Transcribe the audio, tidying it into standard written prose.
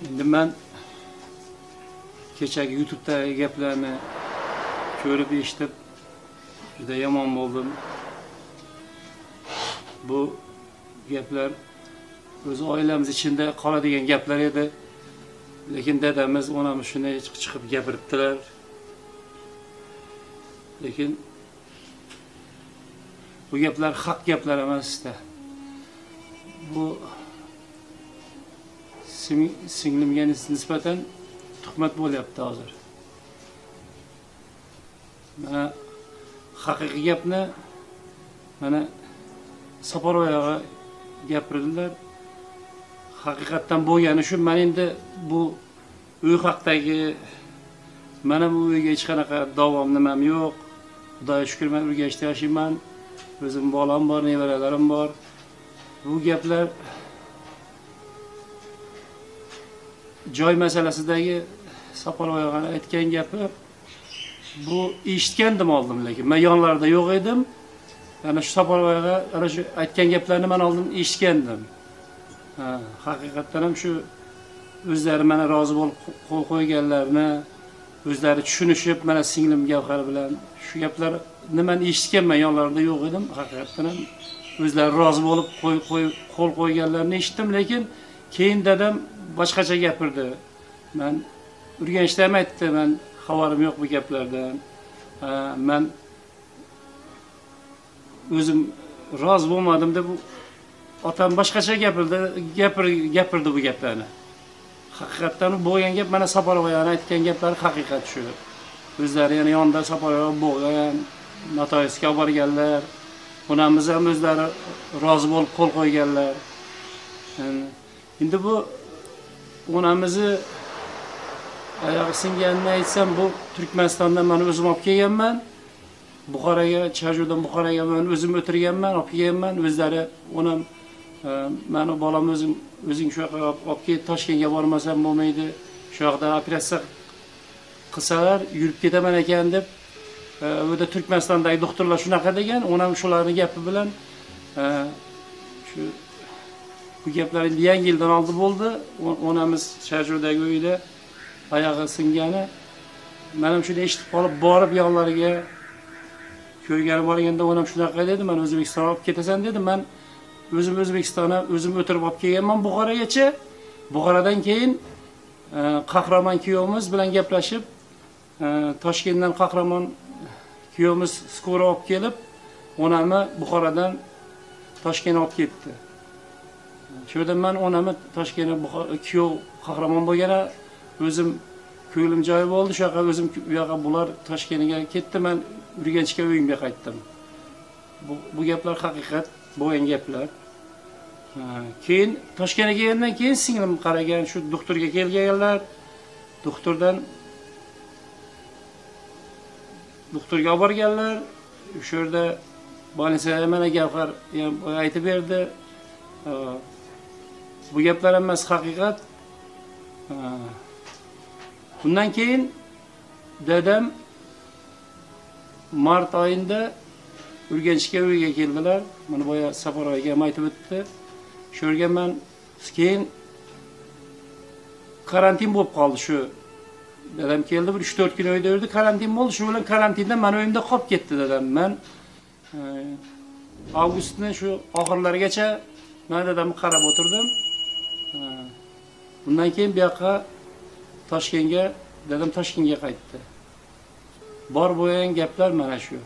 Endi men kechagi YouTube'dagi gaplarni ko'rib eshitib juda yomon bo'ldim. Bu gaplar o'z oilamiz ichida qoladigan gaplar edi. Lekin dadamiz, onamiz shunday chiqib gapiribdilar. Lekin bu gaplar haq gaplar emasda. Bu singlimga nisbatan tuhmat bo'lyapti hozir. Mana haqiqiy gapni mana Saparovaga gapirdilar. Haqiqatdan bo'lgani shu, men endi bu uy haqidagi mana bu uyga hech qanaqa davom nimam yo'q. Xudoga shukr, men Urganchda yashayman. O'zim bolam bor, nevaralarim bor. Bu gaplar joy masalasidagi Saparovaga aytgan gapi, bu eshitgandim oldin, lekin men yonlarida yo'q edim. Ana shu Saparovaga ana shu aytgan gaplarni men oldin eshitgandim. Haqiqatdan ham shu o'zlari mana rozi bo'lib qo'l qo'yganlarni o'zlari tushunishib, mana singlim Gavhar bilan shu gaplar nimani eshitganman, yonlarida yo'q edim. Haqiqatdan ham o'zlari rozi bo'lib qo'l qo'yganlarini eshitdim, lekin keyin dadam boshqacha gapirdi. Men Urganchda ham aytdi, men xabarim yo'q bu gaplardan. Men o'zim rozi bo'lmadim deb otam boshqacha gapirdi bu gaplarni. Haqiqatdan bo'lgan gap, mana Saparovaga aytgan gaplar haqiqat shu. O'zlari yana yonida Saparova bo'lgan, notoyisga olib borganlar. Onamiz ham o'zlari rozi bo'lib qo'l qo'yganlar. Endi bu onamizni oyog'i singanini aytsam, bu Turkmanistondan men o'zim olib kelganman. Buxoroga, Chajudan Buxoroga men o'zim o'tirganman, olib kelganman. O'zlari onam, meni bolam o'zing shu yoqqa olib kelib Toshkentga bormasam bo'lmaydi. Shu yoqda operatsiya qilsalar yurib ketaman ekan deb, u yerda Turkmanistondagi doktorlar shunaqa degan. Onam shularning gapi bilan shu bu gaplar endi yangi yildan oldin bo'ldi. Onamiz Chajudagi uyda oyog'i singani. Men ham shuni eshitib qolib borib yonlariga ko'rgani borganda onam shunaqa dedi, men O'zbekistonga olib ketasan dedi. Men o'zim O'zbekistonga o'zim o'tirib olib kelganman Buxorogacha. Buxorodan keyin Qahramon kuyovimiz bilan gaplashib, Toshkentdan Qahramon kuyovimiz skora olib kelib, onamni Buxorodan Toshkentga olib ketdi. Shu yerda men onamni Toshkentga kuyov Qahramon bo'lgani o'zim ko'nglim joyi bo'ldi. Shu yoqqa o'zim u yoqqa bular Toshkentga ketdi, men Urganchga uyimga qaytdim. Bu gaplar haqiqat bo'lgan gaplar. Keyin Toshkentga kelgandan keyin singlim qaragan, shu doktorga kelganlar. Doktorga olib borganlar. Shu yerda bolnitsada mana Gavhar aytib berdi. Bu gaplar emas haqiqat. Bundan keyin dadam mart oyida Urganchga uyga keldilar. Mana boya Saparovaga ham aytib o'tdi. Shu yerga men keyin karantin bo'lib qoldi shu. Dadam keldi, 3-4 kun uyda yurdi, karantin bo'ldi. Shu bilan karantinda men uyimda qolib ketdi dadam. Men avgustning shu oxirlarigacha men dadamni qarab o'tirdim. Bundan keyin bu yoqqa dadam Toshkentga qaytdi. Bor bo'lgan gaplar mana shu.